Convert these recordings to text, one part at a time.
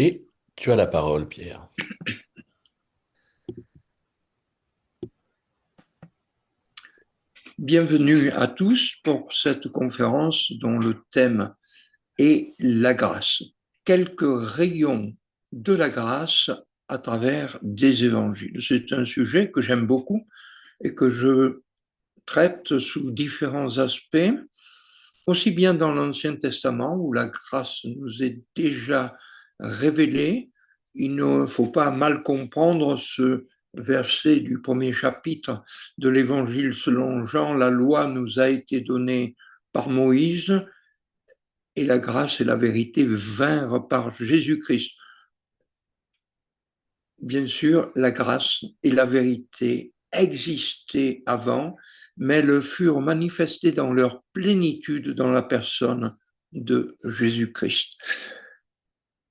Et tu as la parole, Pierre. Bienvenue à tous pour cette conférence dont le thème est la grâce. Quelques rayons de la grâce à travers des évangiles. C'est un sujet que j'aime beaucoup et que je traite sous différents aspects, aussi bien dans l'Ancien Testament où la grâce nous est déjà révélée. Il ne faut pas mal comprendre ce verset du premier chapitre de l'Évangile selon Jean. La loi nous a été donnée par Moïse et la grâce et la vérité vinrent par Jésus-Christ. Bien sûr, la grâce et la vérité existaient avant, mais elles furent manifestées dans leur plénitude dans la personne de Jésus-Christ.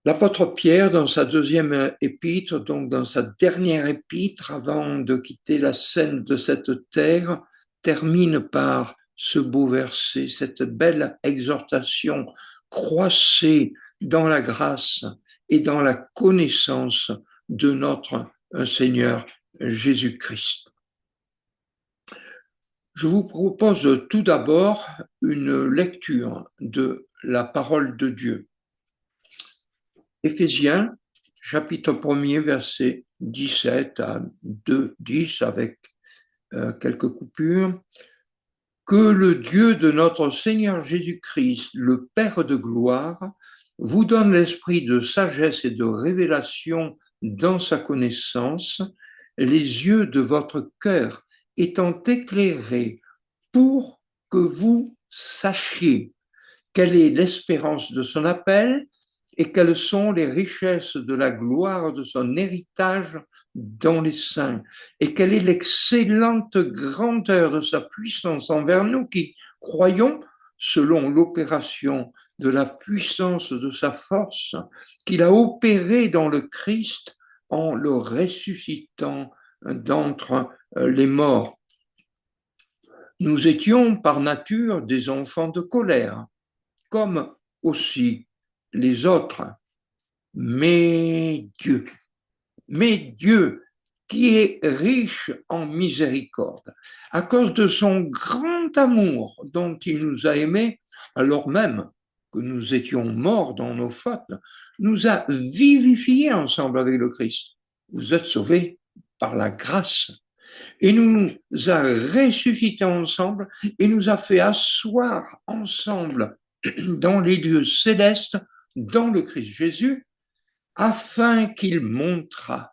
L'apôtre Pierre, dans sa deuxième épître, donc dans sa dernière épître, avant de quitter la scène de cette terre, termine par ce beau verset, cette belle exhortation: croissez dans la grâce et dans la connaissance de notre Seigneur Jésus-Christ. Je vous propose tout d'abord une lecture de la parole de Dieu. Éphésiens, chapitre 1er, verset 17 à 2, 10, avec quelques coupures. Que le Dieu de notre Seigneur Jésus-Christ, le Père de gloire, vous donne l'esprit de sagesse et de révélation dans sa connaissance, les yeux de votre cœur étant éclairés pour que vous sachiez quelle est l'espérance de son appel et quelles sont les richesses de la gloire de son héritage dans les saints, et quelle est l'excellente grandeur de sa puissance envers nous qui croyons, selon l'opération de la puissance de sa force qu'il a opérée dans le Christ en le ressuscitant d'entre les morts. Nous étions par nature des enfants de colère, comme aussi les autres. Mais Dieu, qui est riche en miséricorde, à cause de son grand amour dont il nous a aimés, alors même que nous étions morts dans nos fautes, nous a vivifiés ensemble avec le Christ. Vous êtes sauvés par la grâce. Et nous a ressuscités ensemble et nous a fait asseoir ensemble dans les lieux célestes dans le Christ Jésus, afin qu'il montrât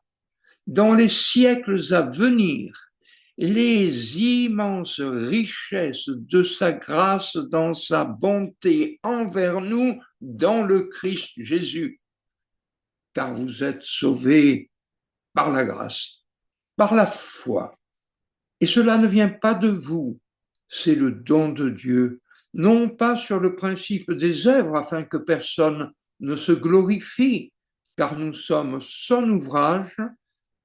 dans les siècles à venir les immenses richesses de sa grâce dans sa bonté envers nous dans le Christ Jésus. Car vous êtes sauvés par la grâce, par la foi. Et cela ne vient pas de vous, c'est le don de Dieu, non pas sur le principe des œuvres afin que personne ne se glorifie, car nous sommes son ouvrage,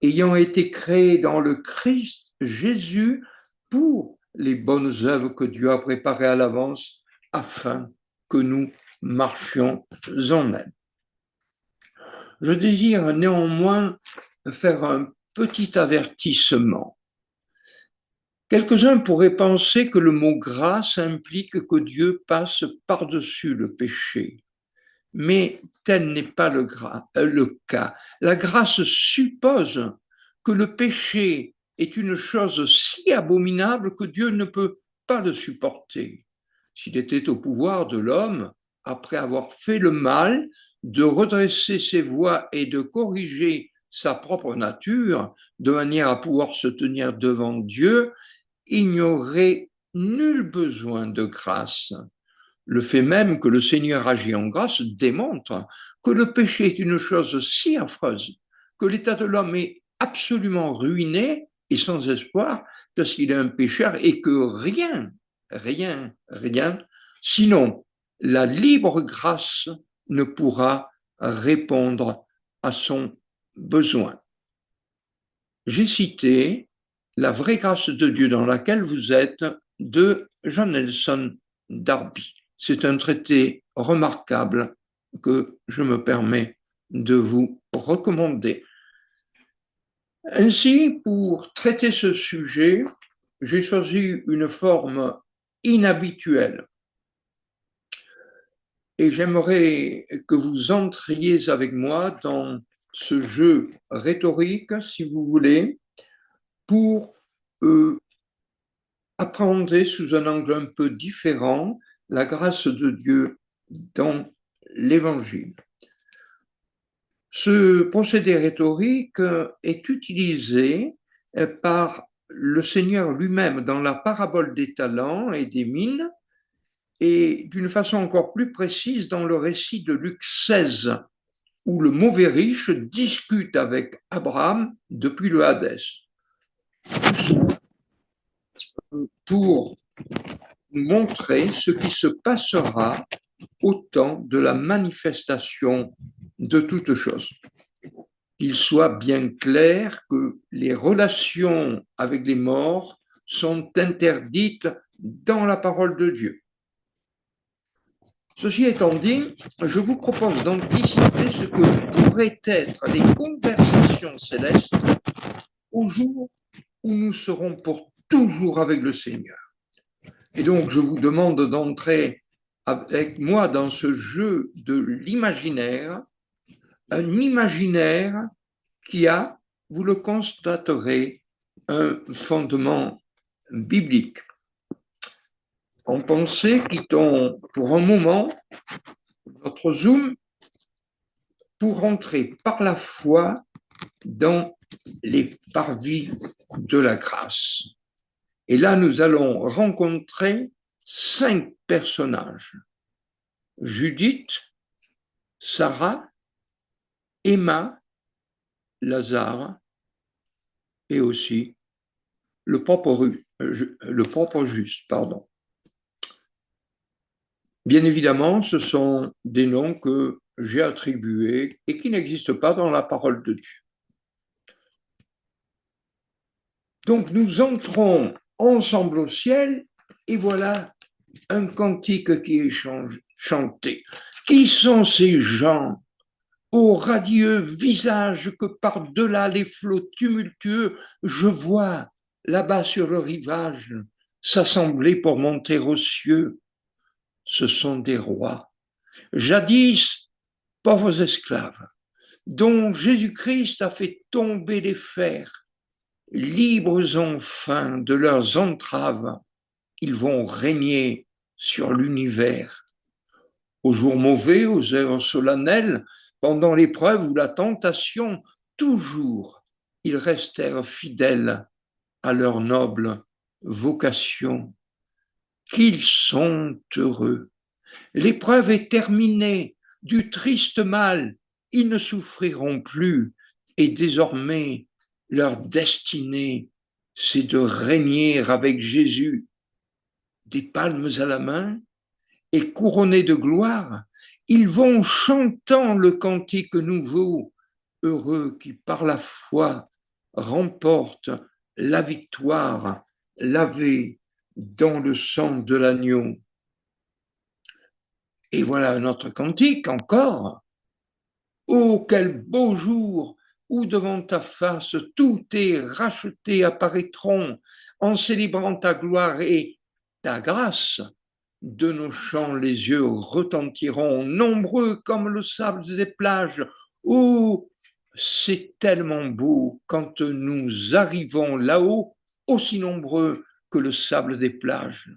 ayant été créés dans le Christ Jésus pour les bonnes œuvres que Dieu a préparées à l'avance afin que nous marchions en elles. Je désire néanmoins faire un petit avertissement. Quelques-uns pourraient penser que le mot grâce implique que Dieu passe par-dessus le péché. Mais tel n'est pas le cas. La grâce suppose que le péché est une chose si abominable que Dieu ne peut pas le supporter. S'il était au pouvoir de l'homme, après avoir fait le mal, de redresser ses voies et de corriger sa propre nature, de manière à pouvoir se tenir devant Dieu, il n'y aurait nul besoin de grâce. Le fait même que le Seigneur agit en grâce démontre que le péché est une chose si affreuse, que l'état de l'homme est absolument ruiné et sans espoir parce qu'il est un pécheur et que rien, sinon la libre grâce ne pourra répondre à son besoin. J'ai cité La vraie grâce de Dieu dans laquelle vous êtes de John Nelson Darby. C'est un traité remarquable que je me permets de vous recommander. Ainsi, pour traiter ce sujet, j'ai choisi une forme inhabituelle et j'aimerais que vous entriez avec moi dans ce jeu rhétorique, si vous voulez, pour appréhender sous un angle un peu différent la grâce de Dieu dans l'Évangile. Ce procédé rhétorique est utilisé par le Seigneur lui-même dans la parabole des talents et des mines et d'une façon encore plus précise dans le récit de Luc 16, où le mauvais riche discute avec Abraham depuis le Hadès. Pour montrer ce qui se passera au temps de la manifestation de toutes choses. Qu'il soit bien clair que les relations avec les morts sont interdites dans la parole de Dieu. Ceci étant dit, je vous propose d'anticiper ce que pourraient être les conversations célestes au jour où nous serons pour toujours avec le Seigneur. Et donc, je vous demande d'entrer avec moi dans ce jeu de l'imaginaire, un imaginaire qui a, vous le constaterez, un fondement biblique. En pensée, quittons pour un moment notre zoom pour entrer par la foi dans les parvis de la grâce. Et là, nous allons rencontrer 5 personnages. Judith, Sarah, Emma, Lazare et aussi le propre juste, pardon. Bien évidemment, ce sont des noms que j'ai attribués et qui n'existent pas dans la parole de Dieu. Donc nous entrons ensemble au ciel et voilà un cantique qui est chanté. Qui sont ces gens aux radieux visages que par-delà les flots tumultueux, je vois là-bas sur le rivage s'assembler pour monter aux cieux? Ce sont des rois, jadis pauvres esclaves, dont Jésus-Christ a fait tomber les fers. Libres enfin de leurs entraves, ils vont régner sur l'univers. Aux jours mauvais, aux heures solennelles, pendant l'épreuve ou la tentation, toujours ils restèrent fidèles à leur noble vocation. Qu'ils sont heureux! L'épreuve est terminée, du triste mal, ils ne souffriront plus, et désormais leur destinée, c'est de régner avec Jésus, des palmes à la main, et couronnés de gloire, ils vont chantant le cantique nouveau, heureux qui par la foi remportent la victoire, lavés dans le sang de l'agneau. Et voilà un autre cantique encore. Oh, quel beau jour où devant ta face tout est racheté apparaîtront en célébrant ta gloire et ta grâce. De nos chants, les yeux retentiront, nombreux comme le sable des plages. Oh, c'est tellement beau quand nous arrivons là-haut, aussi nombreux que le sable des plages.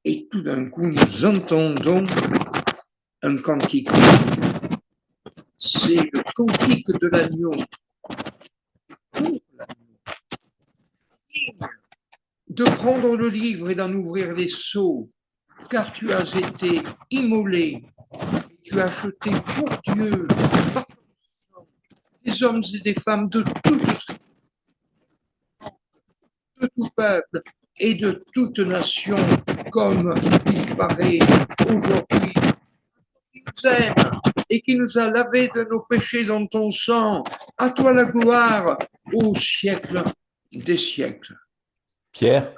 Et tout d'un coup, nous entendons un cantique. C'est le cantique de l'agneau. Pour l'agneau. De prendre le livre et d'en ouvrir les sceaux, car tu as été immolé, et tu as acheté pour Dieu par des hommes et des femmes de tout peuple et de toute nation, comme il paraît aujourd'hui. Qui nous aime et qui nous a lavés de nos péchés dans ton sang. À toi la gloire au siècle des siècles. Pierre,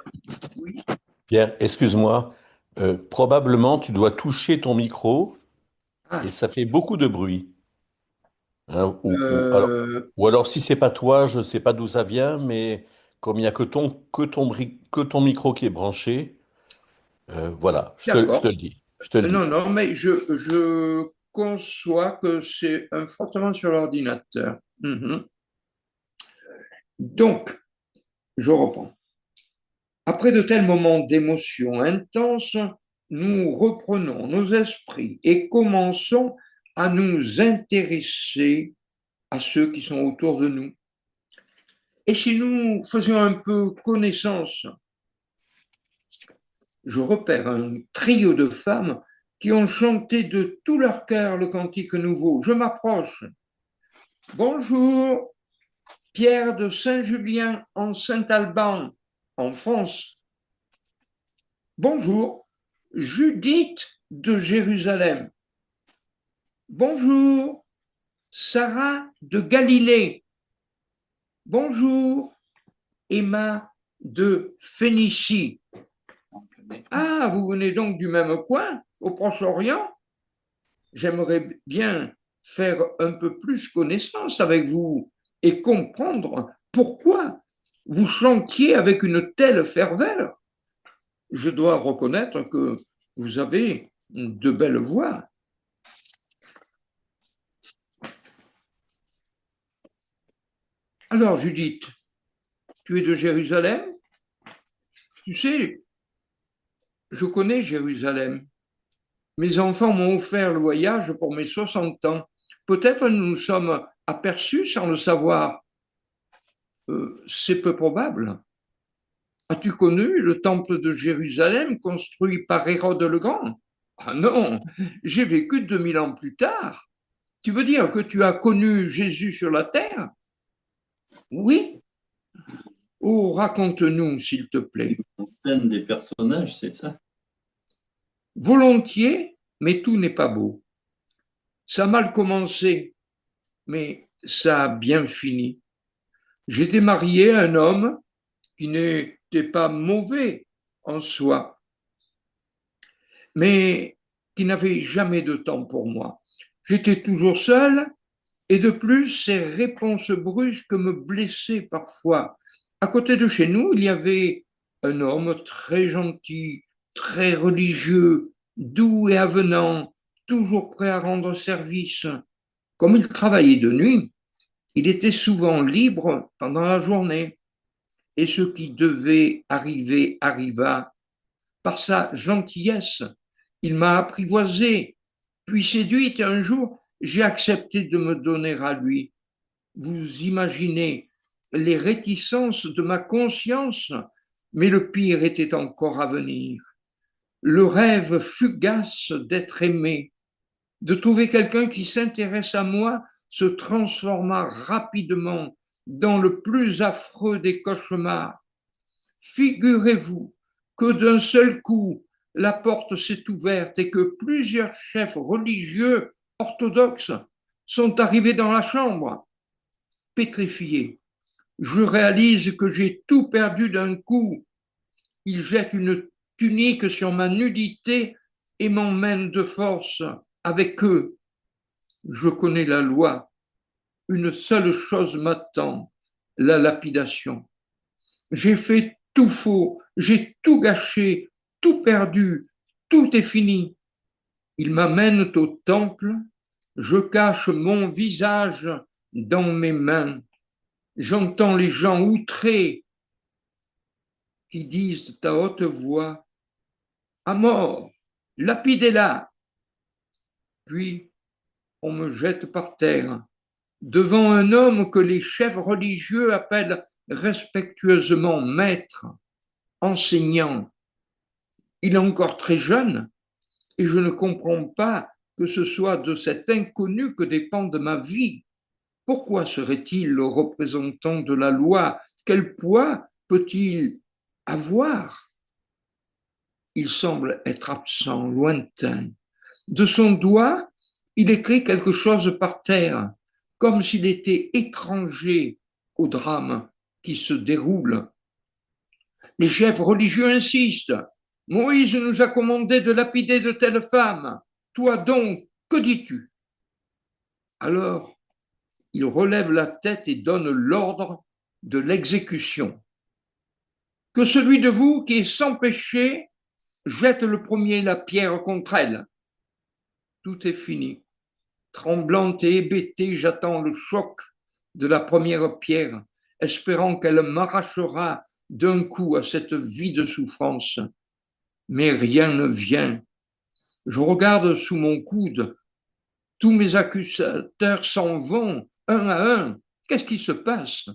Oui. Pierre, excuse-moi. Probablement, tu dois toucher ton micro et Ah, ça fait beaucoup de bruit. Hein, euh, ou alors, si c'est pas toi, je ne sais pas d'où ça vient, mais comme il n'y a que ton micro qui est branché, voilà, je te le d'accord. dis. Je te le Non, dis. non, mais je conçois que c'est fortement sur l'ordinateur. Mhm. Donc, je reprends. Après de tels moments d'émotion intense, nous reprenons nos esprits et commençons à nous intéresser à ceux qui sont autour de nous. Et si nous faisions un peu connaissance, je repère un trio de femmes qui ont chanté de tout leur cœur le cantique nouveau. Je m'approche. Bonjour, Pierre de Saint-Julien en Saint-Alban, en France. Bonjour, Judith de Jérusalem. Bonjour, Sarah de Galilée. Bonjour, Emma de Phénicie. Ah, vous venez donc du même coin, au Proche-Orient? J'aimerais bien faire un peu plus connaissance avec vous et comprendre pourquoi vous chantiez avec une telle ferveur. Je dois reconnaître que vous avez de belles voix. Alors, Judith, tu es de Jérusalem? Tu sais, je connais Jérusalem. Mes enfants m'ont offert le voyage pour mes 60 ans. Peut-être nous nous sommes aperçus sans le savoir. C'est peu probable. As-tu connu le temple de Jérusalem construit par Hérode le Grand? Ah non, j'ai vécu 2000 ans plus tard. Tu veux dire que tu as connu Jésus sur la terre? Oui. Oh, raconte-nous, s'il te plaît. En scène des personnages, c'est ça? Volontiers, mais tout n'est pas beau. Ça a mal commencé, mais ça a bien fini. J'étais marié à un homme qui n'était pas mauvais en soi, mais qui n'avait jamais de temps pour moi. J'étais toujours seul et de plus, ses réponses brusques me blessaient parfois. À côté de chez nous, il y avait un homme très gentil, très religieux, doux et avenant, toujours prêt à rendre service. Comme il travaillait de nuit, il était souvent libre pendant la journée et ce qui devait arriver arriva. Par sa gentillesse, il m'a apprivoisé, puis séduite et un jour, j'ai accepté de me donner à lui. Vous imaginez les réticences de ma conscience, mais le pire était encore à venir. Le rêve fugace d'être aimé, de trouver quelqu'un qui s'intéresse à moi, se transforma rapidement dans le plus affreux des cauchemars. Figurez-vous que d'un seul coup, la porte s'est ouverte et que plusieurs chefs religieux orthodoxes sont arrivés dans la chambre. Pétrifié, je réalise que j'ai tout perdu d'un coup. Ils jettent une tunique sur ma nudité et m'emmènent de force avec eux. Je connais la loi. Une seule chose m'attend, la lapidation. J'ai fait tout faux, j'ai tout gâché, tout perdu, tout est fini. Ils m'amènent au temple, je cache mon visage dans mes mains. J'entends les gens outrés qui disent à haute voix, à mort, lapidez-la. Puis on me jette par terre devant un homme que les chefs religieux appellent respectueusement maître, enseignant. Il est encore très jeune et je ne comprends pas que ce soit de cet inconnu que dépend ma vie. Pourquoi serait-il le représentant de la loi? Quel poids peut-il avoir? Il semble être absent, lointain. De son doigt, il écrit quelque chose par terre, comme s'il était étranger au drame qui se déroule. Les chefs religieux insistent. Moïse nous a commandé de lapider de telles femmes. Toi donc, que dis-tu? Alors, il relève la tête et donne l'ordre de l'exécution. Que celui de vous qui est sans péché jette le premier la pierre contre elle. Tout est fini. Tremblante et hébétée, j'attends le choc de la première pierre, espérant qu'elle m'arrachera d'un coup à cette vie de souffrance. Mais rien ne vient. Je regarde sous mon coude. Tous mes accusateurs s'en vont, un à un. Qu'est-ce qui se passe?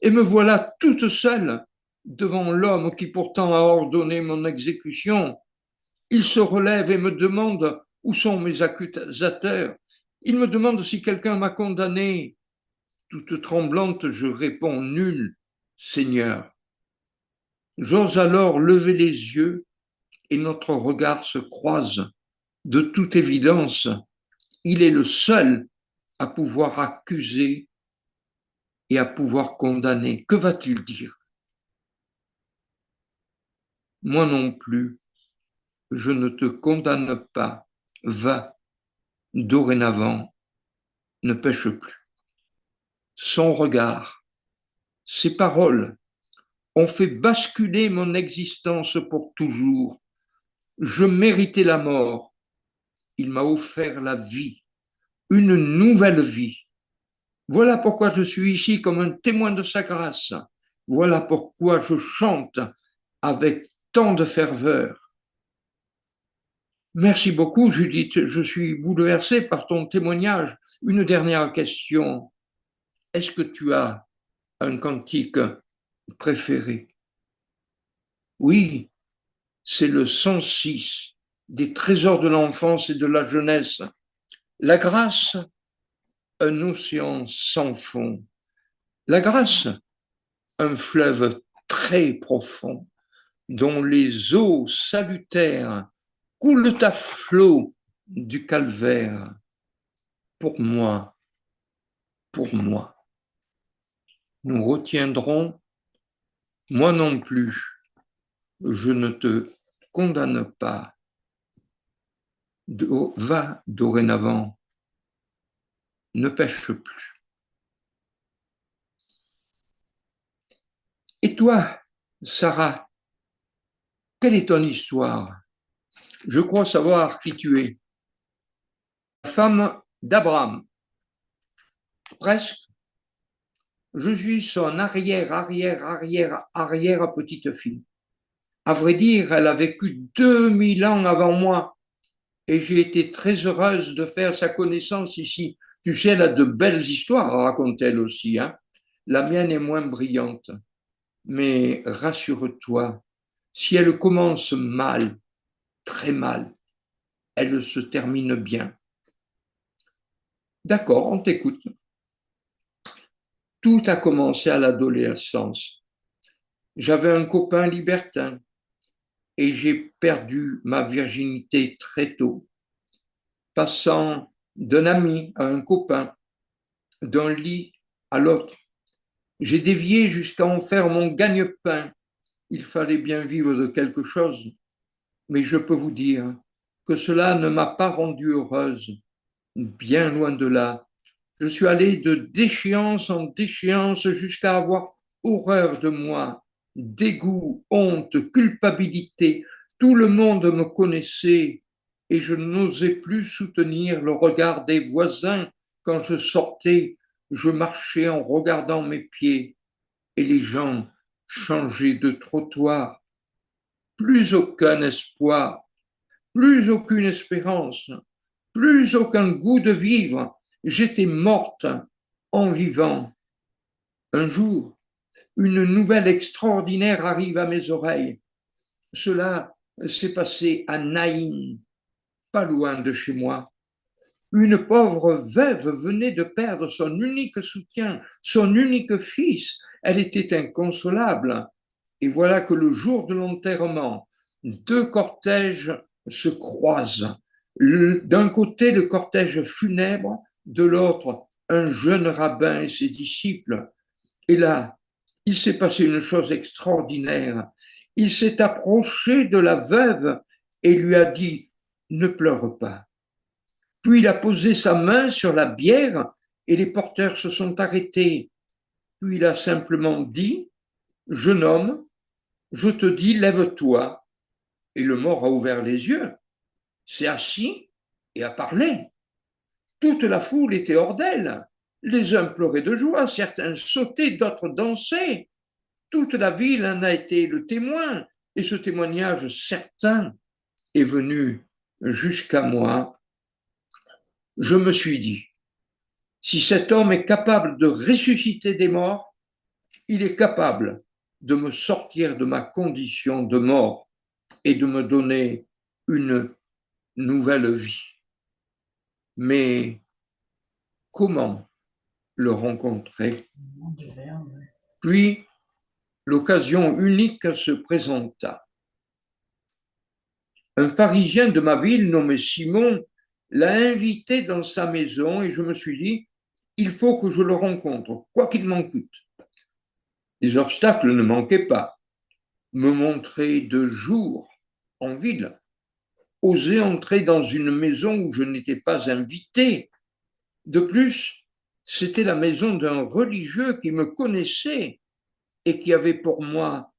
Et me voilà toute seule devant l'homme qui pourtant a ordonné mon exécution. Il se relève et me demande où sont mes accusateurs. Il me demande si quelqu'un m'a condamné. Toute tremblante, je réponds nul, Seigneur. J'ose alors lever les yeux et notre regard se croise. De toute évidence, il est le seul à pouvoir accuser et à pouvoir condamner. Que va-t-il dire? Moi non plus, je ne te condamne pas. Va, dorénavant, ne pêche plus. Son regard, ses paroles ont fait basculer mon existence pour toujours. Je méritais la mort. Il m'a offert la vie, une nouvelle vie. Voilà pourquoi je suis ici comme un témoin de sa grâce. Voilà pourquoi je chante avec tant de ferveur. Merci beaucoup, Judith. Je suis bouleversé par ton témoignage. Une dernière question. Est-ce que tu as un cantique préféré? Oui, c'est le 106 des trésors de l'enfance et de la jeunesse. La grâce, un océan sans fond. La grâce, un fleuve très profond, dont les eaux salutaires coulent à flot du calvaire. Pour moi, nous retiendrons, moi non plus, je ne te condamne pas. Va dorénavant, ne pêche plus. Et toi, Sarah, quelle est ton histoire? Je crois savoir qui tu es. La femme d'Abraham. Presque. Je suis son arrière petite-fille. À vrai dire, elle a vécu 2000 ans avant moi et j'ai été très heureuse de faire sa connaissance ici. Tu sais, elle a de belles histoires à raconter elle aussi, hein. La mienne est moins brillante. Mais rassure-toi, si elle commence mal, très mal, elle se termine bien. D'accord, on t'écoute. Tout a commencé à l'adolescence. J'avais un copain libertin et j'ai perdu ma virginité très tôt, passant d'un ami à un copain, d'un lit à l'autre. J'ai dévié jusqu'à en faire mon gagne-pain. Il fallait bien vivre de quelque chose, mais je peux vous dire que cela ne m'a pas rendue heureuse, bien loin de là. Je suis allé de déchéance en déchéance jusqu'à avoir horreur de moi, dégoût, honte, culpabilité. Tout le monde me connaissait et je n'osais plus soutenir le regard des voisins quand je sortais. Je marchais en regardant mes pieds et les gens changeaient de trottoir. Plus aucun espoir, plus aucune espérance, plus aucun goût de vivre. J'étais morte en vivant. Un jour, une nouvelle extraordinaire arrive à mes oreilles. Cela s'est passé à Naïm, pas loin de chez moi. Une pauvre veuve venait de perdre son unique soutien, son unique fils. Elle était inconsolable. Et voilà que le jour de l'enterrement, deux cortèges se croisent. D'un côté, le cortège funèbre, de l'autre, un jeune rabbin et ses disciples. Et là, il s'est passé une chose extraordinaire. Il s'est approché de la veuve et lui a dit, ne pleure pas. Puis il a posé sa main sur la bière et les porteurs se sont arrêtés. Puis il a simplement dit, jeune homme, je te dis, lève-toi. Et le mort a ouvert les yeux, s'est assis et a parlé. Toute la foule était hors d'elle. Les uns pleuraient de joie, certains sautaient, d'autres dansaient. Toute la ville en a été le témoin, et ce témoignage certain est venu jusqu'à moi. Je me suis dit, si cet homme est capable de ressusciter des morts, il est capable de me sortir de ma condition de mort et de me donner une nouvelle vie. Mais comment le rencontrer? Puis, l'occasion unique se présenta. Un pharisien de ma ville nommé Simon l'a invité dans sa maison et je me suis dit, il faut que je le rencontre, quoi qu'il m'en coûte. Les obstacles ne manquaient pas. Me montrer de jour en ville, oser entrer dans une maison où je n'étais pas invité. De plus, c'était la maison d'un religieux qui me connaissait et qui avait pour moi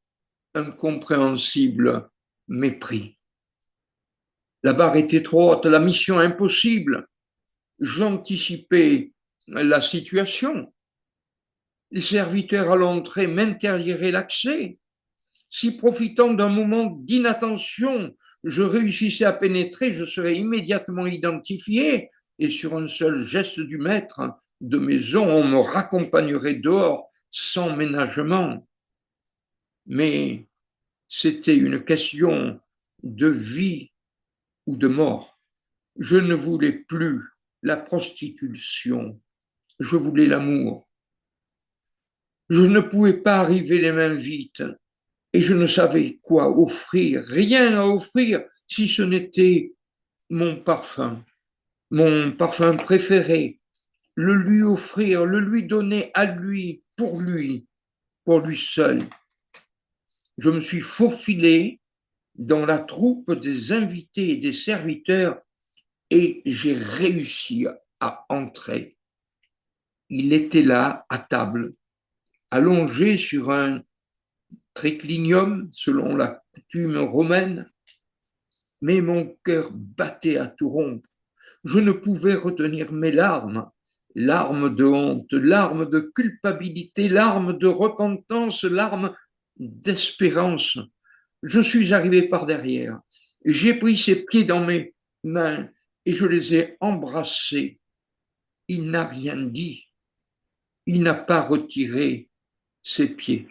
un compréhensible mépris. La barre était trop haute, la mission impossible. J'anticipais la situation. Les serviteurs à l'entrée m'interdiraient l'accès. Si profitant d'un moment d'inattention, je réussissais à pénétrer, je serais immédiatement identifié et sur un seul geste du maître de maison, on me raccompagnerait dehors sans ménagement. Mais c'était une question de vie ou de mort. Je ne voulais plus la prostitution, je voulais l'amour. Je ne pouvais pas arriver les mains vides et je ne savais quoi offrir, rien à offrir si ce n'était mon parfum préféré, le lui offrir, le lui donner à lui, pour lui seul. Je me suis faufilé dans la troupe des invités et des serviteurs et j'ai réussi à entrer. Il était là, à table, allongé sur un triclinium, selon la coutume romaine, mais mon cœur battait à tout rompre. Je ne pouvais retenir mes larmes, larmes de honte, larmes de culpabilité, larmes de repentance, larmes d'espérance. Je suis arrivé par derrière, j'ai pris ses pieds dans mes mains et je les ai embrassés. Il n'a rien dit, il n'a pas retiré ses pieds.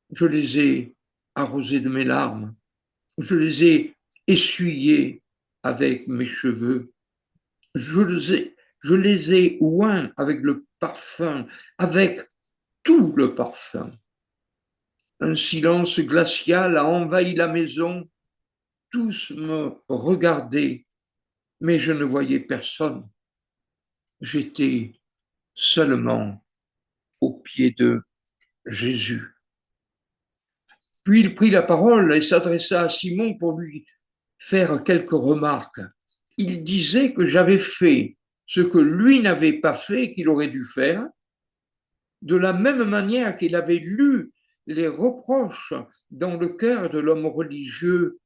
Je les ai arrosés de mes larmes, je les ai essuyés avec mes cheveux, je les ai oints avec le parfum, avec tout le parfum. Un silence glacial a envahi la maison, tous me regardaient, mais je ne voyais personne. J'étais seulement aux pieds de Jésus. Puis il prit la parole et s'adressa à Simon pour lui faire quelques remarques. Il disait que j'avais fait ce que lui n'avait pas fait, qu'il aurait dû faire, de la même manière qu'il avait lu les reproches dans le cœur de l'homme religieux,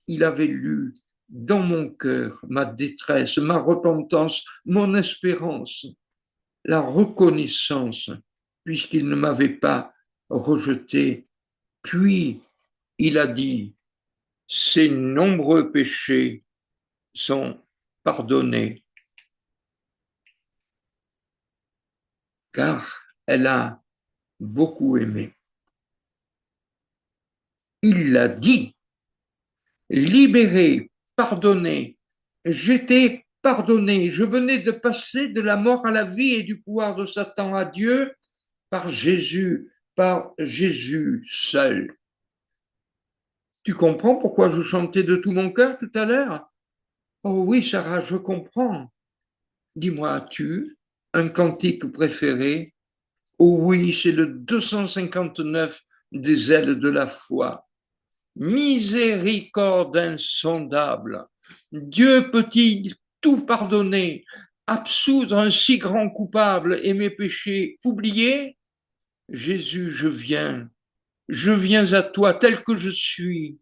il avait lu dans mon cœur ma détresse, ma repentance, mon espérance, la reconnaissance, puisqu'il ne m'avait pas rejeté. Puis il a dit, ses nombreux péchés sont pardonnés, car elle a beaucoup aimé. Il l'a dit, libéré, pardonné, j'étais pardonné, je venais de passer de la mort à la vie et du pouvoir de Satan à Dieu par Jésus seul. Tu comprends pourquoi je chantais de tout mon cœur tout à l'heure? Oh oui, Sarah, je comprends. Dis-moi, as-tu un cantique préféré? Oh oui, c'est le 259 des ailes de la foi. Miséricorde insondable. Dieu peut-il tout pardonner, absoudre un si grand coupable et mes péchés oubliés? Jésus, je viens à toi tel que je suis,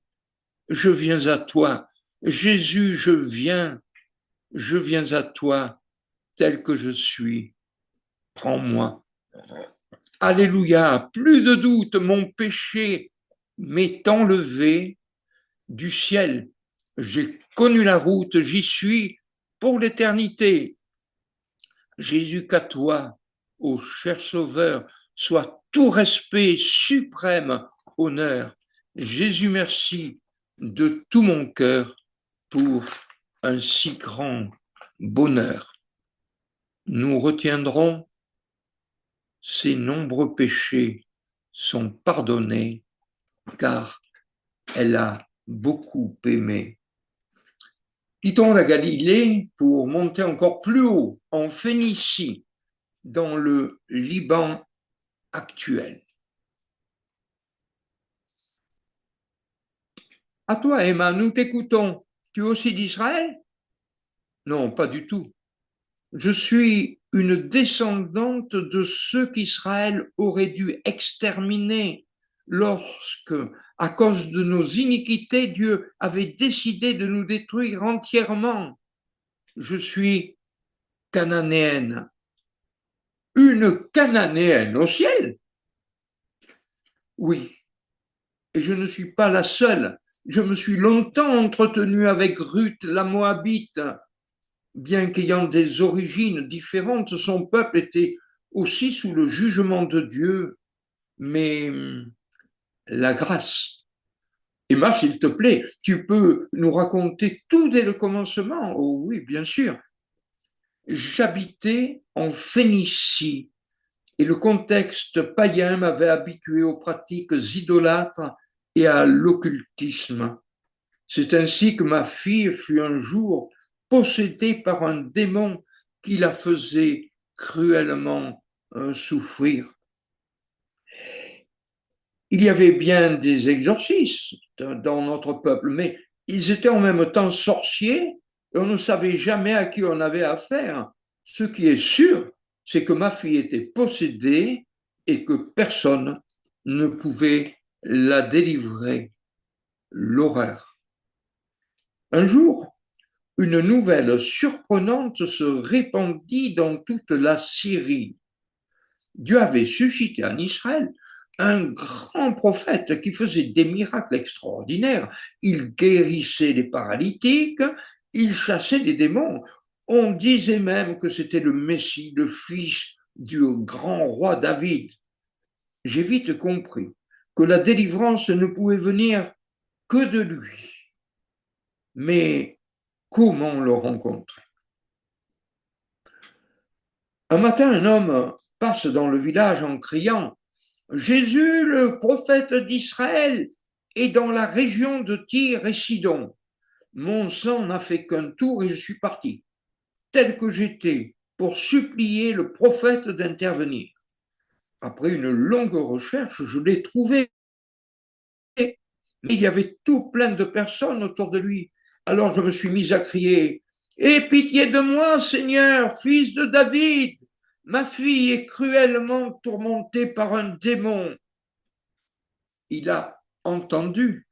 je viens à toi. Jésus, je viens à toi tel que je suis. Prends-moi. Alléluia, plus de doute, mon péché m'est enlevé du ciel. J'ai connu la route, j'y suis pour l'éternité. Jésus, qu'à toi, ô cher Sauveur, soit tout respect, suprême honneur. Jésus, merci de tout mon cœur pour un si grand bonheur. Nous retiendrons ses nombreux péchés sont pardonnés car elle a beaucoup aimé. Quittons la Galilée pour monter encore plus haut, en Phénicie, dans le Liban actuel. À toi, Emma, nous t'écoutons. Tu es aussi d'Israël? Non, pas du tout. Je suis une descendante de ceux qu'Israël aurait dû exterminer lorsque, à cause de nos iniquités, Dieu avait décidé de nous détruire entièrement. Je suis cananéenne. Une cananéenne au ciel? Oui, et je ne suis pas la seule. Je me suis longtemps entretenue avec Ruth la Moabite. Bien qu'ayant des origines différentes, son peuple était aussi sous le jugement de Dieu. Mais la grâce. Emma, s'il te plaît, tu peux nous raconter tout dès le commencement? Oh oui, bien sûr. J'habitais en Phénicie et le contexte païen m'avait habitué aux pratiques idolâtres et à l'occultisme. C'est ainsi que ma fille fut un jour possédée par un démon qui la faisait cruellement souffrir. Il y avait bien des exorcistes dans notre peuple, mais ils étaient en même temps sorciers et on ne savait jamais à qui on avait affaire. Ce qui est sûr, c'est que ma fille était possédée et que personne ne pouvait la délivrer. L'horreur. Un jour, une nouvelle surprenante se répandit dans toute la Syrie. Dieu avait suscité en Israël un grand prophète qui faisait des miracles extraordinaires. Il guérissait les paralytiques, il chassait les démons. On disait même que c'était le Messie, le fils du grand roi David. J'ai vite compris que la délivrance ne pouvait venir que de lui. Mais comment le rencontrer? Un matin, un homme passe dans le village en criant « Jésus, le prophète d'Israël, est dans la région de Tyr et Sidon. » Mon sang n'a fait qu'un tour et je suis parti, tel que j'étais, pour supplier le prophète d'intervenir. Après une longue recherche, je l'ai trouvé. Mais il y avait tout plein de personnes autour de lui. Alors je me suis mis à crier « Aie pitié de moi, Seigneur, fils de David! Ma fille est cruellement tourmentée par un démon. » Il a entendu,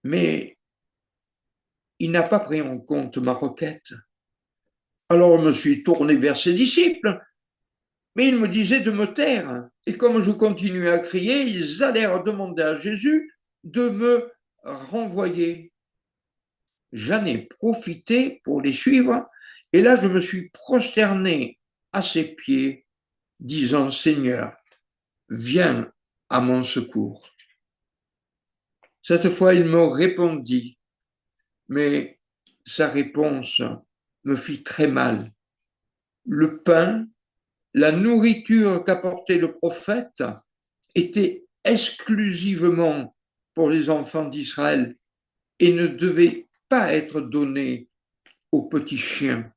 mais il n'a pas pris en compte ma requête. Alors je me suis tourné vers ses disciples, mais ils me disaient de me taire. Et comme je continuais à crier, ils allèrent demander à Jésus de me renvoyer. J'en ai profité pour les suivre, et là je me suis prosterné à ses pieds, disant « Seigneur, viens à mon secours. » Cette fois, il me répondit, mais sa réponse me fit très mal. Le pain, la nourriture qu'apportait le prophète était exclusivement pour les enfants d'Israël et ne devait pas être donné aux petits chiens.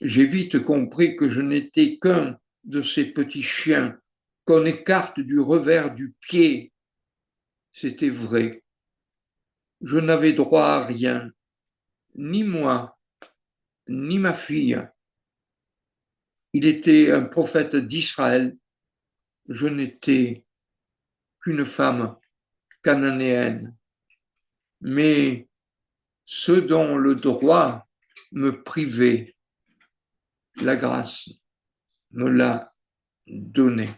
J'ai vite compris que je n'étais qu'un de ces petits chiens qu'on écarte du revers du pied. C'était vrai. Je n'avais droit à rien, ni moi, ni ma fille. Il était un prophète d'Israël. Je n'étais qu'une femme cananéenne. Mais ce dont le droit me privait, la grâce me l'a donné.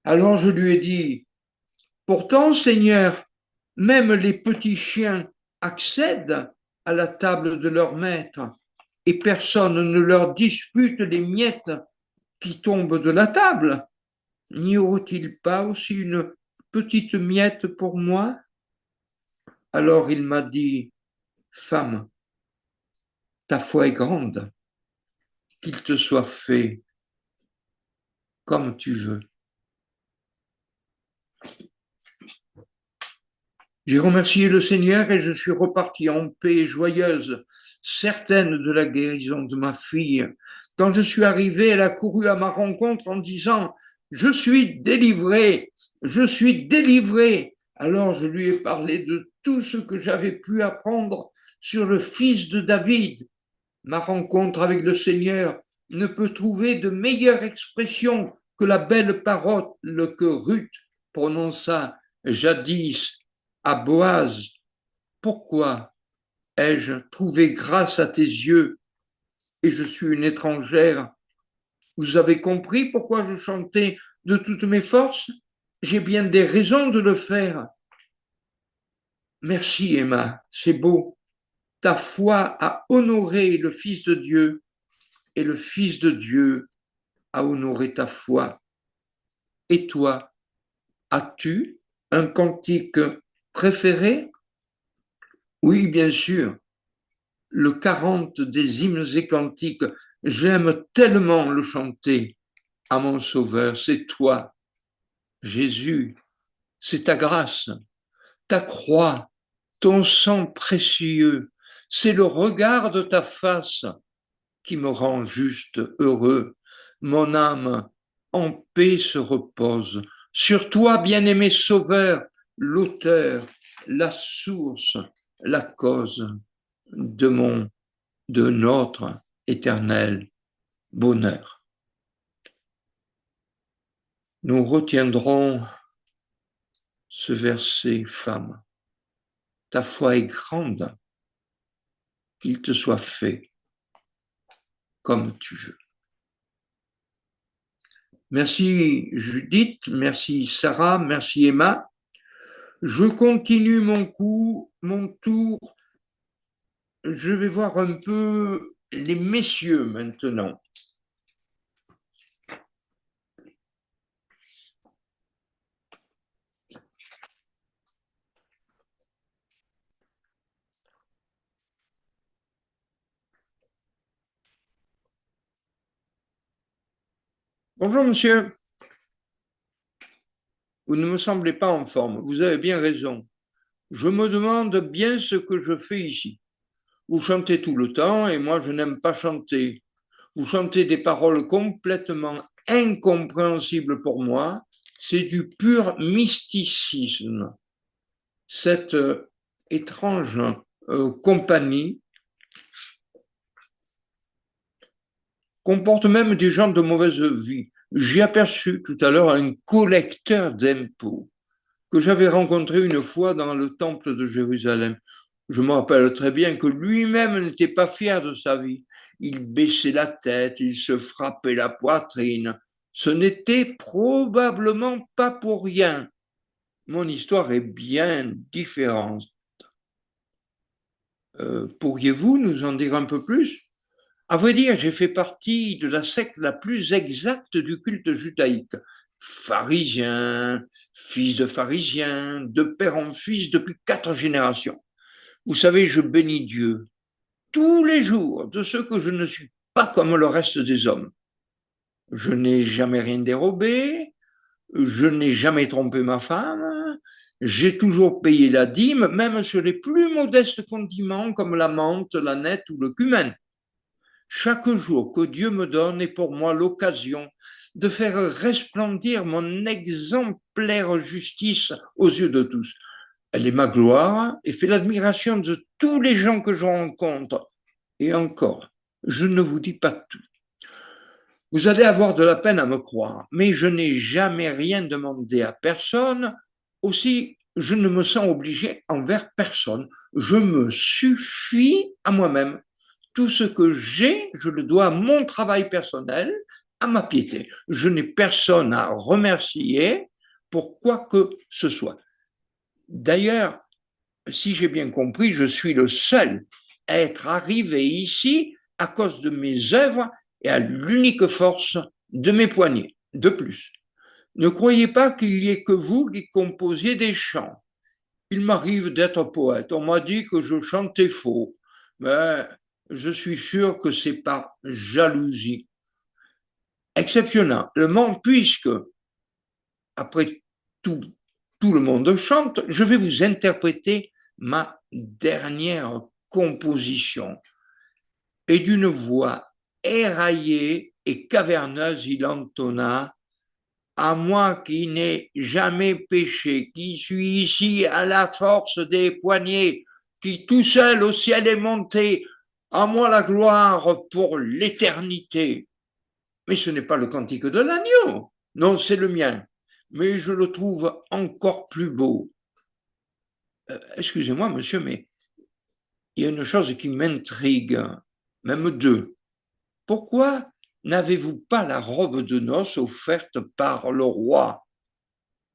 Alors je lui ai dit, pourtant, Seigneur, même les petits chiens accèdent à la table de leur maître et personne ne leur dispute les miettes qui tombent de la table. N'y aurait-il pas aussi une petite miette pour moi? Alors il m'a dit, femme, ta foi est grande, qu'il te soit fait comme tu veux. J'ai remercié le Seigneur et je suis reparti en paix joyeuse, certaine de la guérison de ma fille. Quand je suis arrivé, elle a couru à ma rencontre en disant, je suis délivrée, je suis délivrée. Alors je lui ai parlé de tout ce que j'avais pu apprendre sur le fils de David. Ma rencontre avec le Seigneur ne peut trouver de meilleure expression que la belle parole que Ruth prononça jadis à Boaz. Pourquoi ai-je trouvé grâce à tes yeux et je suis une étrangère? Vous avez compris pourquoi je chantais de toutes mes forces? J'ai bien des raisons de le faire. Merci Emma, c'est beau. Ta foi a honoré le Fils de Dieu et le Fils de Dieu a honoré ta foi. Et toi, as-tu un cantique préféré? Oui, bien sûr, le 40 des hymnes et cantiques. J'aime tellement le chanter à mon Sauveur. C'est toi, Jésus, c'est ta grâce, ta croix, ton sang précieux, c'est le regard de ta face qui me rend juste heureux. Mon âme en paix se repose. Sur toi, bien-aimé Sauveur, l'auteur, la source, la cause de notre éternel bonheur. Nous retiendrons ce verset, femme. Ta foi est grande, qu'il te soit fait comme tu veux. Merci Judith, merci Sarah, merci Emma. Je continue mon tour. Je vais voir un peu les messieurs maintenant. Bonjour monsieur. Vous ne me semblez pas en forme. Vous avez bien raison. Je me demande bien ce que je fais ici. Vous chantez tout le temps et moi je n'aime pas chanter. Vous chantez des paroles complètement incompréhensibles pour moi. C'est du pur mysticisme. Cette étrange compagnie comporte même des gens de mauvaise vie. J'ai aperçu tout à l'heure un collecteur d'impôts que j'avais rencontré une fois dans le temple de Jérusalem. Je me rappelle très bien que lui-même n'était pas fier de sa vie. Il baissait la tête, il se frappait la poitrine. Ce n'était probablement pas pour rien. Mon histoire est bien différente. Pourriez-vous nous en dire un peu plus? À vrai dire, j'ai fait partie de la secte la plus exacte du culte judaïque. Pharisien, fils de pharisien, de père en fils depuis 4 générations. Vous savez, je bénis Dieu tous les jours de ce que je ne suis pas comme le reste des hommes. Je n'ai jamais rien dérobé, je n'ai jamais trompé ma femme, j'ai toujours payé la dîme, même sur les plus modestes condiments comme la menthe, la nette ou le cumin. Chaque jour que Dieu me donne est pour moi l'occasion de faire resplendir mon exemplaire justice aux yeux de tous. Elle est ma gloire et fait l'admiration de tous les gens que je rencontre. Et encore, je ne vous dis pas tout. Vous allez avoir de la peine à me croire, mais je n'ai jamais rien demandé à personne. Aussi, je ne me sens obligé envers personne. Je me suffis à moi-même. Tout ce que j'ai, je le dois à mon travail personnel, à ma piété. Je n'ai personne à remercier pour quoi que ce soit. D'ailleurs, si j'ai bien compris, je suis le seul à être arrivé ici à cause de mes œuvres et à l'unique force de mes poignets. De plus, ne croyez pas qu'il n'y ait que vous qui composiez des chants. Il m'arrive d'être poète. On m'a dit que je chantais faux, mais je suis sûr que c'est par jalousie. Exceptionnellement, puisque, après tout, tout le monde chante, je vais vous interpréter ma dernière composition. Et d'une voix éraillée et caverneuse, il entonna: à moi qui n'ai jamais péché, qui suis ici à la force des poignets, qui tout seul au ciel est monté, à moi la gloire pour l'éternité. Mais ce n'est pas le cantique de l'agneau, non, c'est le mien, mais je le trouve encore plus beau. Excusez-moi, monsieur, mais il y a une chose qui m'intrigue, même deux. Pourquoi n'avez-vous pas la robe de noces offerte par le roi?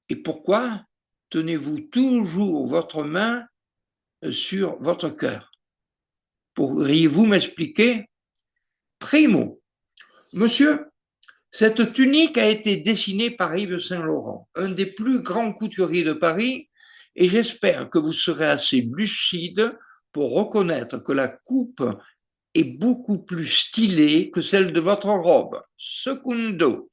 Et pourquoi tenez-vous toujours votre main sur votre cœur? Pourriez-vous m'expliquer? Primo, monsieur, cette tunique a été dessinée par Yves Saint-Laurent, un des plus grands couturiers de Paris, et j'espère que vous serez assez lucide pour reconnaître que la coupe est beaucoup plus stylée que celle de votre robe. Secundo.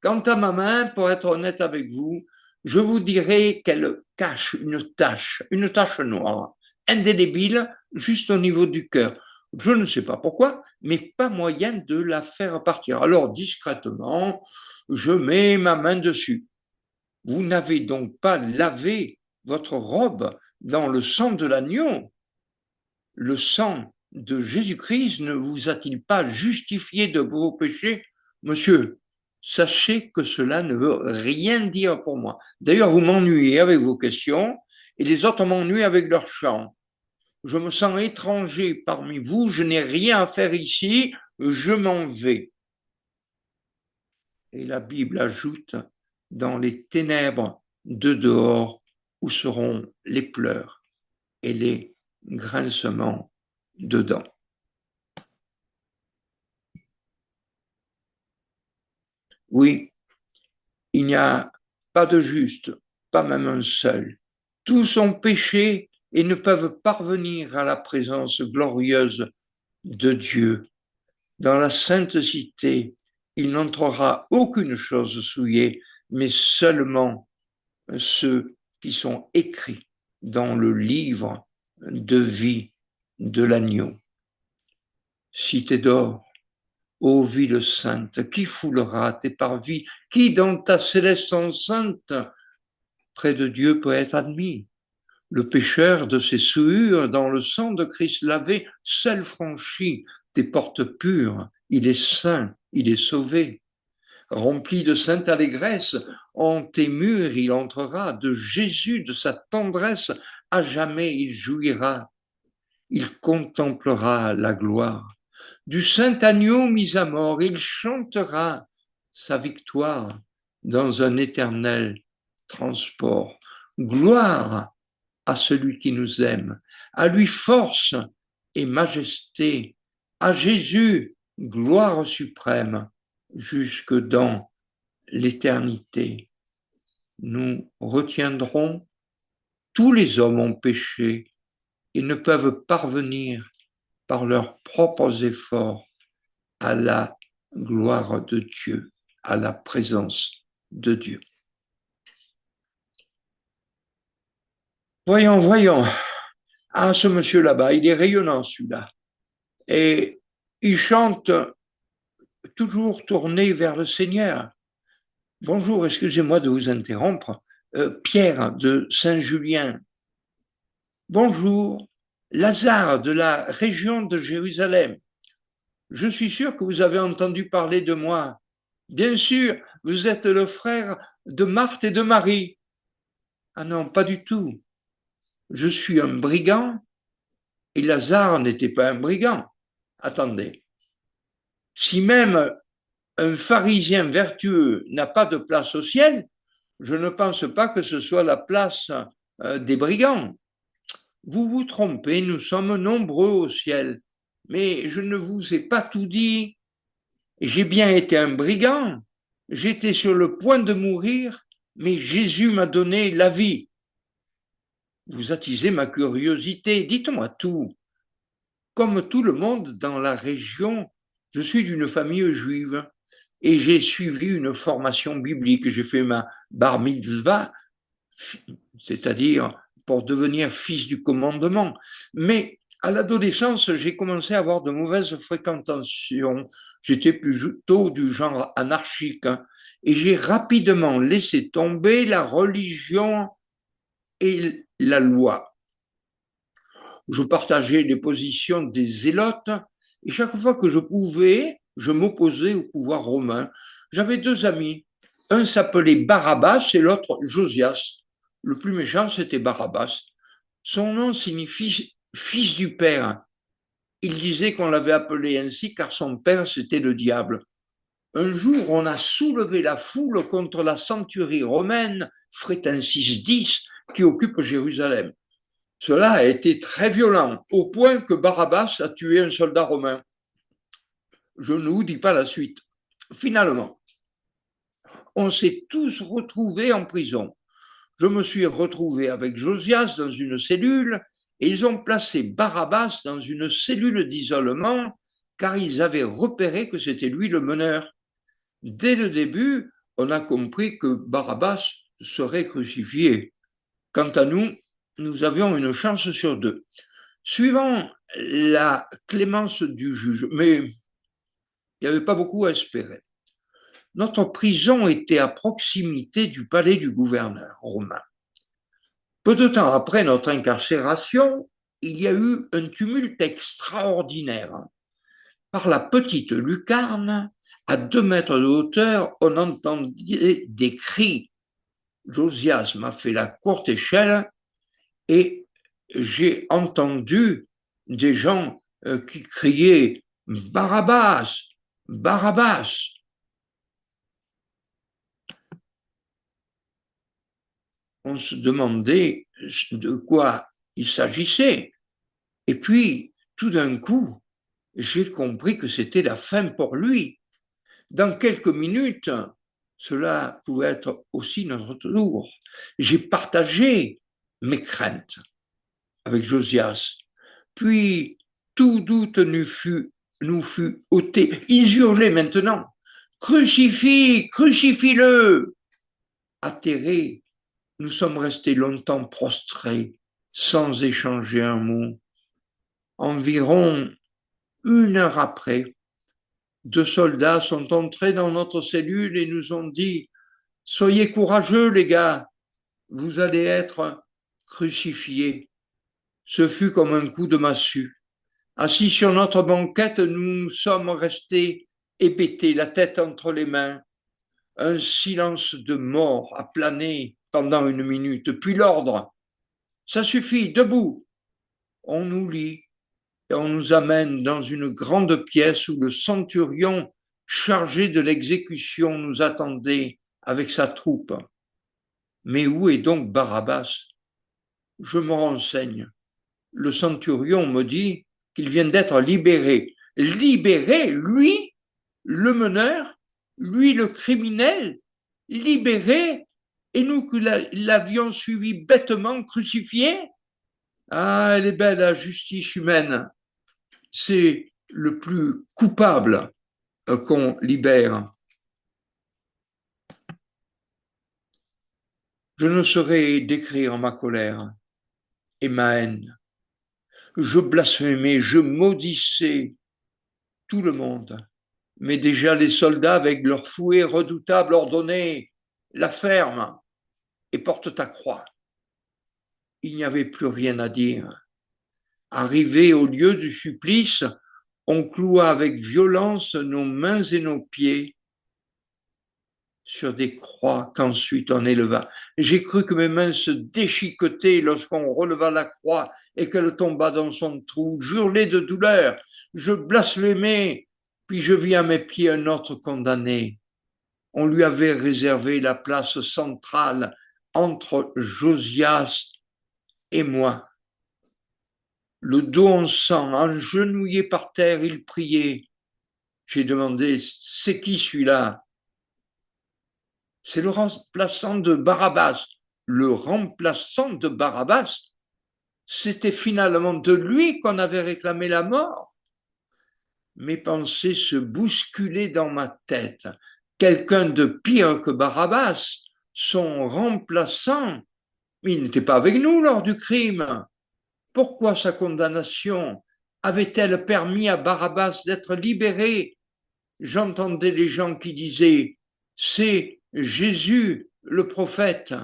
Quant à ma main, pour être honnête avec vous, je vous dirais qu'elle cache une tache noire, indélébile, juste au niveau du cœur. Je ne sais pas pourquoi, mais pas moyen de la faire partir. Alors, discrètement, je mets ma main dessus. Vous n'avez donc pas lavé votre robe dans le sang de l'agneau? Le sang de Jésus-Christ ne vous a-t-il pas justifié de vos péchés? Monsieur, sachez que cela ne veut rien dire pour moi. D'ailleurs, vous m'ennuyez avec vos questions et les autres m'ennuient avec leurs chants. Je me sens étranger parmi vous, je n'ai rien à faire ici, je m'en vais. Et la Bible ajoute, dans les ténèbres de dehors, où seront les pleurs et les grincements de dents. Oui, il n'y a pas de juste, pas même un seul. Tous ont péché et ne peuvent parvenir à la présence glorieuse de Dieu. Dans la sainte cité, il n'entrera aucune chose souillée, mais seulement ceux qui sont écrits dans le livre de vie de l'agneau. Cité d'or, ô ville sainte, qui foulera tes parvis? Qui dans ta céleste enceinte près de Dieu peut être admis? Le pécheur de ses souillures dans le sang de Christ lavé, seul franchit tes portes pures. Il est saint, il est sauvé. Rempli de sainte allégresse, en tes murs il entrera, de Jésus, de sa tendresse, à jamais il jouira. Il contemplera la gloire du saint agneau mis à mort, il chantera sa victoire dans un éternel transport. Gloire à celui qui nous aime, à lui force et majesté, à Jésus gloire suprême jusque dans l'éternité. Nous retiendrons, tous les hommes ont péché et ne peuvent parvenir par leurs propres efforts à la gloire de Dieu, à la présence de Dieu. Voyons. Ah, ce monsieur là-bas, il est rayonnant celui-là. Et il chante toujours tourné vers le Seigneur. Bonjour, excusez-moi de vous interrompre. Pierre de Saint-Julien. Bonjour, Lazare de la région de Jérusalem. Je suis sûr que vous avez entendu parler de moi. Bien sûr, vous êtes le frère de Marthe et de Marie. Ah non, pas du tout. Je suis un brigand et Lazare n'était pas un brigand. Attendez. Si même un pharisien vertueux n'a pas de place au ciel, je ne pense pas que ce soit la place des brigands. Vous vous trompez, nous sommes nombreux au ciel, mais je ne vous ai pas tout dit. J'ai bien été un brigand, j'étais sur le point de mourir, mais Jésus m'a donné la vie. Vous attisez ma curiosité, dites-moi tout. Comme tout le monde dans la région, je suis d'une famille juive et j'ai suivi une formation biblique. J'ai fait ma bar mitzvah, c'est-à-dire pour devenir fils du commandement. Mais à l'adolescence, j'ai commencé à avoir de mauvaises fréquentations. J'étais plutôt du genre anarchique et j'ai rapidement laissé tomber la religion et la loi. Je partageais les positions des zélotes et chaque fois que je pouvais, je m'opposais au pouvoir romain. J'avais deux amis. Un s'appelait Barabbas et l'autre Josias. Le plus méchant, c'était Barabbas. Son nom signifie fils du père. Il disait qu'on l'avait appelé ainsi car son père, c'était le diable. Un jour, on a soulevé la foule contre la centurie romaine, Frétensis X, qui occupe Jérusalem. Cela a été très violent, au point que Barabbas a tué un soldat romain. Je ne vous dis pas la suite. Finalement, on s'est tous retrouvés en prison. Je me suis retrouvé avec Josias dans une cellule et ils ont placé Barabbas dans une cellule d'isolement car ils avaient repéré que c'était lui le meneur. Dès le début, on a compris que Barabbas serait crucifié. Quant à nous, nous avions une chance sur deux. Suivant la clémence du juge, mais il n'y avait pas beaucoup à espérer. Notre prison était à proximité du palais du gouverneur romain. Peu de temps après notre incarcération, il y a eu un tumulte extraordinaire. Par la petite lucarne, à 2 mètres de hauteur, on entendait des cris. Josias m'a fait la courte échelle et j'ai entendu des gens qui criaient Barabbas, Barabbas. On se demandait de quoi il s'agissait. Et puis, tout d'un coup, j'ai compris que c'était la fin pour lui. Dans quelques minutes, cela pouvait être aussi notre tour. J'ai partagé mes craintes avec Josias. Puis, tout doute nous fut ôté. Ils hurlaient maintenant, crucifie, crucifie-le. Atterrés, nous sommes restés longtemps prostrés, sans échanger un mot. Environ 1 heure après, 2 soldats sont entrés dans notre cellule et nous ont dit « Soyez courageux, les gars, vous allez être crucifiés. » Ce fut comme un coup de massue. Assis sur notre banquette, nous sommes restés hébétés, la tête entre les mains. Un silence de mort a plané pendant 1 minute, puis l'ordre. Ça suffit, debout. On nous lit et on nous amène dans une grande pièce où le centurion chargé de l'exécution nous attendait avec sa troupe. Mais où est donc Barabbas? Je me renseigne. Le centurion me dit qu'il vient d'être libéré. Libéré, lui, le meneur, lui, le criminel, libéré, et nous que l'avions suivi bêtement crucifié? Ah, elle est belle la justice humaine. C'est le plus coupable qu'on libère. Je ne saurais décrire ma colère et ma haine. Je blasphémais, je maudissais tout le monde. Mais déjà les soldats, avec leur fouet redoutable, ordonnaient « La ferme et porte ta croix ». Il n'y avait plus rien à dire. Arrivé au lieu du supplice, on cloua avec violence nos mains et nos pieds sur des croix qu'ensuite on éleva. J'ai cru que mes mains se déchiquetaient lorsqu'on releva la croix et qu'elle tomba dans son trou. J'hurlais de douleur, je blasphémais, puis je vis à mes pieds un autre condamné. On lui avait réservé la place centrale entre Josias et moi. Le dos en sang, agenouillé par terre, il priait. J'ai demandé, c'est qui celui-là? C'est le remplaçant de Barabbas. Le remplaçant de Barabbas, c'était finalement de lui qu'on avait réclamé la mort. Mes pensées se bousculaient dans ma tête. Quelqu'un de pire que Barabbas, son remplaçant, mais il n'était pas avec nous lors du crime. Pourquoi sa condamnation avait-elle permis à Barabbas d'être libéré? J'entendais les gens qui disaient « C'est Jésus, le prophète ».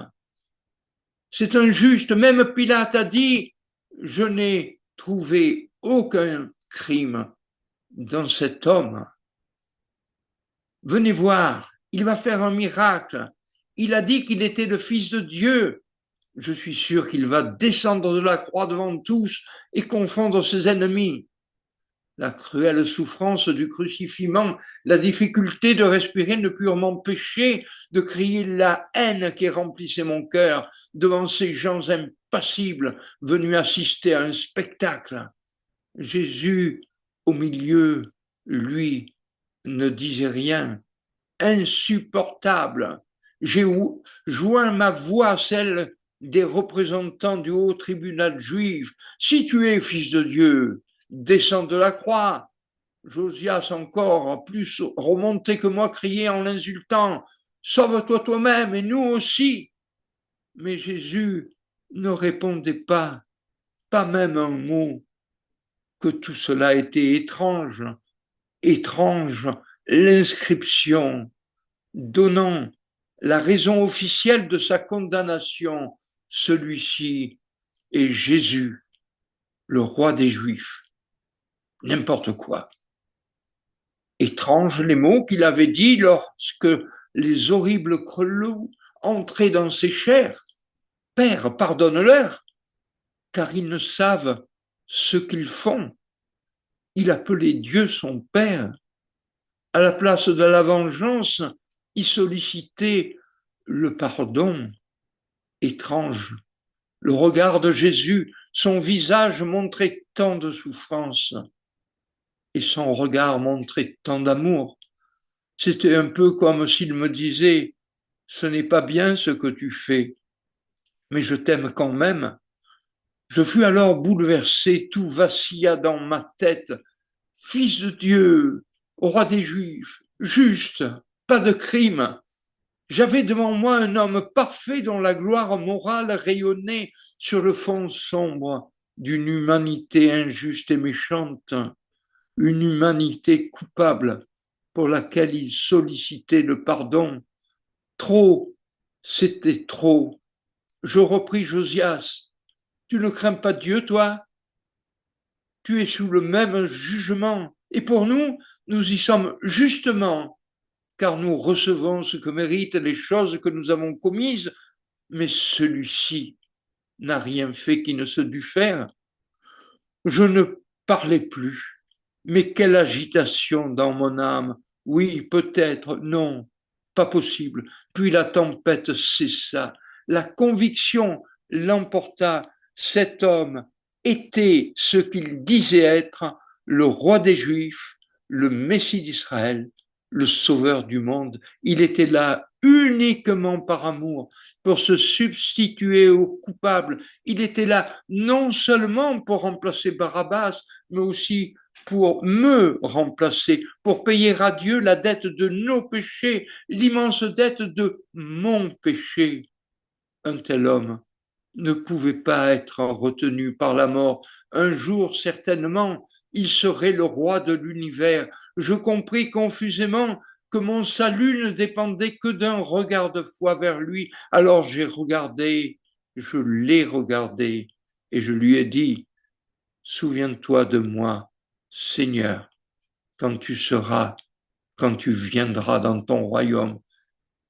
C'est injuste. Même Pilate a dit « Je n'ai trouvé aucun crime dans cet homme. Venez voir, il va faire un miracle. Il a dit qu'il était le Fils de Dieu. Je suis sûr qu'il va descendre de la croix devant tous et confondre ses ennemis. » La cruelle souffrance du crucifixion, la difficulté de respirer ne purent m'empêcher de crier la haine qui remplissait mon cœur devant ces gens impassibles venus assister à un spectacle. Jésus, au milieu, lui, ne disait rien. Insupportable. J'ai joint ma voix à celle des représentants du haut tribunal juif. Si tu es fils de Dieu, descends de la croix. Josias encore plus remonté que moi criait en l'insultant, sauve-toi toi-même et nous aussi. Mais Jésus ne répondait pas même un mot. Que tout cela était étrange, étrange, l'inscription donnant la raison officielle de sa condamnation, celui-ci est Jésus, le roi des Juifs. N'importe quoi. Étranges les mots qu'il avait dits lorsque les horribles clous entraient dans ses chairs. Père, pardonne-leur, car ils ne savent ce qu'ils font. Il appelait Dieu son Père. À la place de la vengeance, il sollicitait le pardon. Étrange. Le regard de Jésus, son visage montrait tant de souffrance et son regard montrait tant d'amour. C'était un peu comme s'il me disait « Ce n'est pas bien ce que tu fais, mais je t'aime quand même. » Je fus alors bouleversé, tout vacilla dans ma tête. Fils de Dieu, roi des Juifs, juste, pas de crime. J'avais devant moi un homme parfait dont la gloire morale rayonnait sur le fond sombre d'une humanité injuste et méchante, une humanité coupable pour laquelle il sollicitait le pardon. Trop, c'était trop. Je repris Josias. Tu ne crains pas Dieu, toi? Tu es sous le même jugement. Et pour nous, nous y sommes justement, car nous recevons ce que méritent les choses que nous avons commises, mais celui-ci n'a rien fait qui ne se dût faire. Je ne parlais plus, mais quelle agitation dans mon âme. Oui, peut-être, non, pas possible. Puis la tempête cessa, la conviction l'emporta. Cet homme était ce qu'il disait être, le roi des Juifs, le Messie d'Israël, le sauveur du monde. Il était là uniquement par amour, pour se substituer au coupable. Il était là non seulement pour remplacer Barabbas, mais aussi pour me remplacer, pour payer à Dieu la dette de nos péchés, l'immense dette de mon péché. Un tel homme ne pouvait pas être retenu par la mort. Un jour, certainement, il serait le roi de l'univers. Je compris confusément que mon salut ne dépendait que d'un regard de foi vers lui. Alors j'ai regardé, je l'ai regardé, et je lui ai dit, souviens-toi de moi, Seigneur, quand tu viendras dans ton royaume.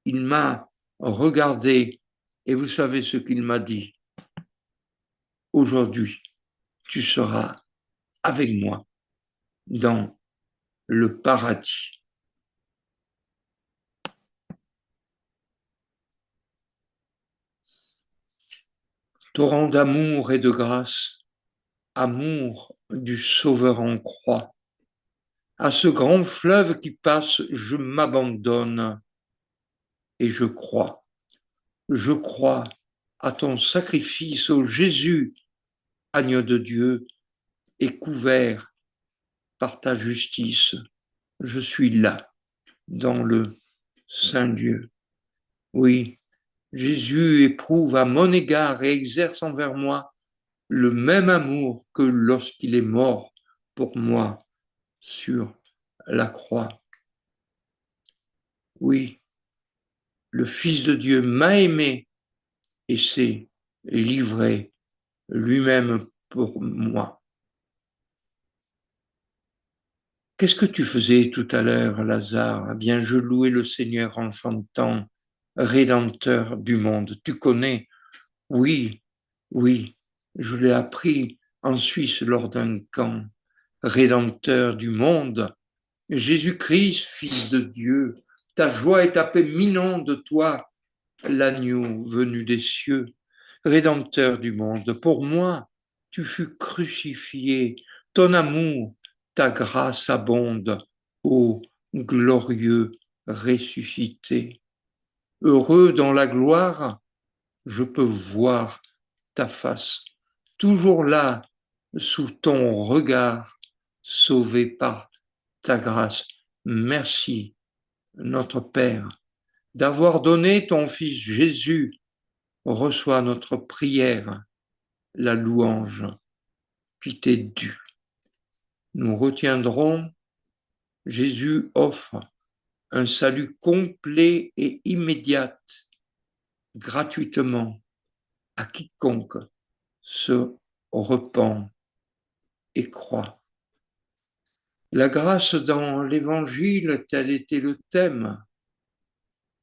Il m'a regardé, et vous savez ce qu'il m'a dit. Aujourd'hui, tu seras avec moi dans le paradis. Torrent d'amour et de grâce, amour du Sauveur en croix. À ce grand fleuve qui passe, je m'abandonne et je crois. Je crois à ton sacrifice, ô Jésus, agneau de Dieu, et couvert par ta justice. Je suis là, dans le Saint Dieu. Oui, Jésus éprouve à mon égard et exerce envers moi le même amour que lorsqu'il est mort pour moi sur la croix. Oui, le Fils de Dieu m'a aimé et s'est livré lui-même pour moi. Qu'est-ce que tu faisais tout à l'heure, Lazare? Eh bien, je louais le Seigneur en chantant Rédempteur du monde. Tu connais? Oui, oui, je l'ai appris en Suisse lors d'un camp. Rédempteur du monde, Jésus-Christ, Fils de Dieu, ta joie et ta paix m'inondent, toi, l'agneau venu des cieux, Rédempteur du monde. Pour moi, tu fus crucifié, ton amour, ta grâce abonde, ô glorieux ressuscité. Heureux dans la gloire, je peux voir ta face, toujours là, sous ton regard, sauvé par ta grâce. Merci, notre Père, d'avoir donné ton Fils Jésus. Reçois notre prière, la louange qui t'est due. Nous retiendrons, Jésus offre un salut complet et immédiat, gratuitement, à quiconque se repent et croit. La grâce dans l'Évangile, tel était le thème.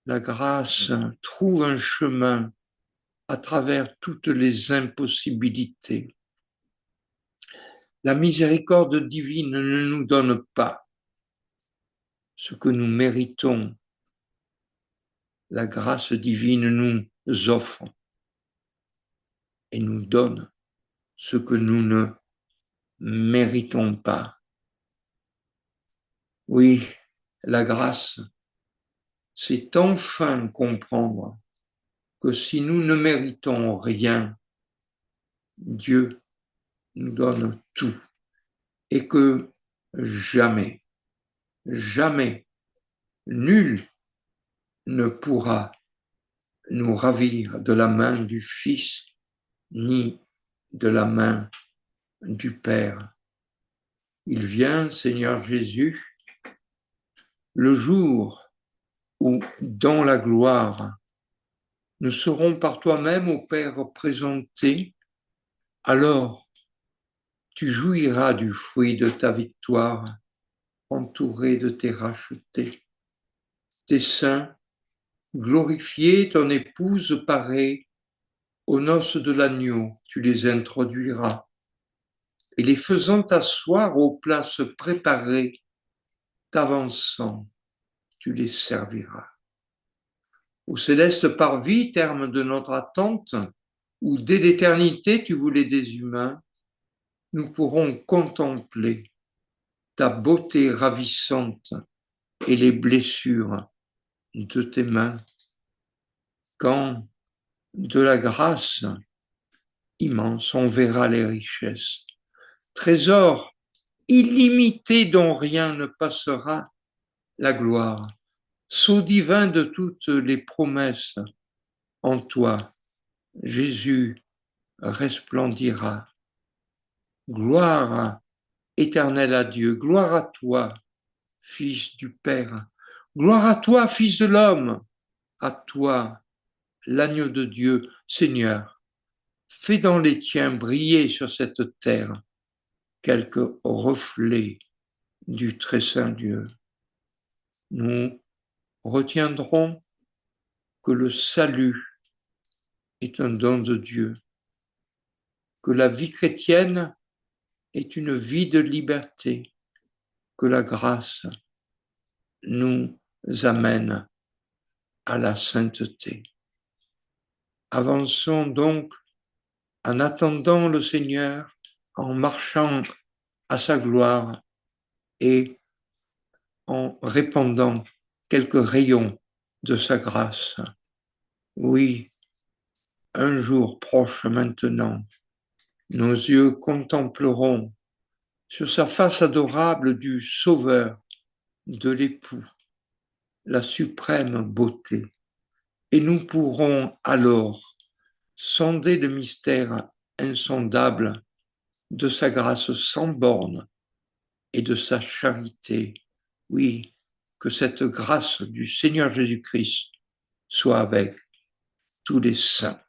La grâce trouve un chemin à travers toutes les impossibilités. La miséricorde divine ne nous donne pas ce que nous méritons. La grâce divine nous offre et nous donne ce que nous ne méritons pas. Oui, la grâce, c'est enfin comprendre que si nous ne méritons rien, Dieu nous donne tout et que jamais, jamais, nul ne pourra nous ravir de la main du Fils ni de la main du Père. Il vient, Seigneur Jésus, le jour où, dans la gloire, nous serons par toi-même au Père présentés, alors tu jouiras du fruit de ta victoire, entouré de tes rachetés. Tes saints, glorifiés, ton épouse parée, aux noces de l'agneau, tu les introduiras, et les faisant asseoir aux places préparées, t'avançant, tu les serviras. Au céleste parvis, terme de notre attente, où dès l'éternité tu voulais des humains, nous pourrons contempler ta beauté ravissante et les blessures de tes mains. Quand de la grâce immense on verra les richesses, trésors illimités dont rien ne passera, la gloire, sceau divin de toutes les promesses, en toi, Jésus resplendira. Gloire éternel à Dieu. Gloire à toi, Fils du Père. Gloire à toi, Fils de l'homme. À toi, l'agneau de Dieu. Seigneur, fais dans les tiens briller sur cette terre quelques reflets du très saint Dieu. Nous retiendrons que le salut est un don de Dieu, que la vie chrétienne est une vie de liberté, que la grâce nous amène à la sainteté. Avançons donc en attendant le Seigneur, en marchant à sa gloire et en répandant quelques rayons de sa grâce. Oui, un jour proche maintenant, nos yeux contempleront sur sa face adorable du Sauveur, de l'époux, la suprême beauté, et nous pourrons alors sonder le mystère insondable de sa grâce sans borne et de sa charité. Oui, que cette grâce du Seigneur Jésus-Christ soit avec tous les saints.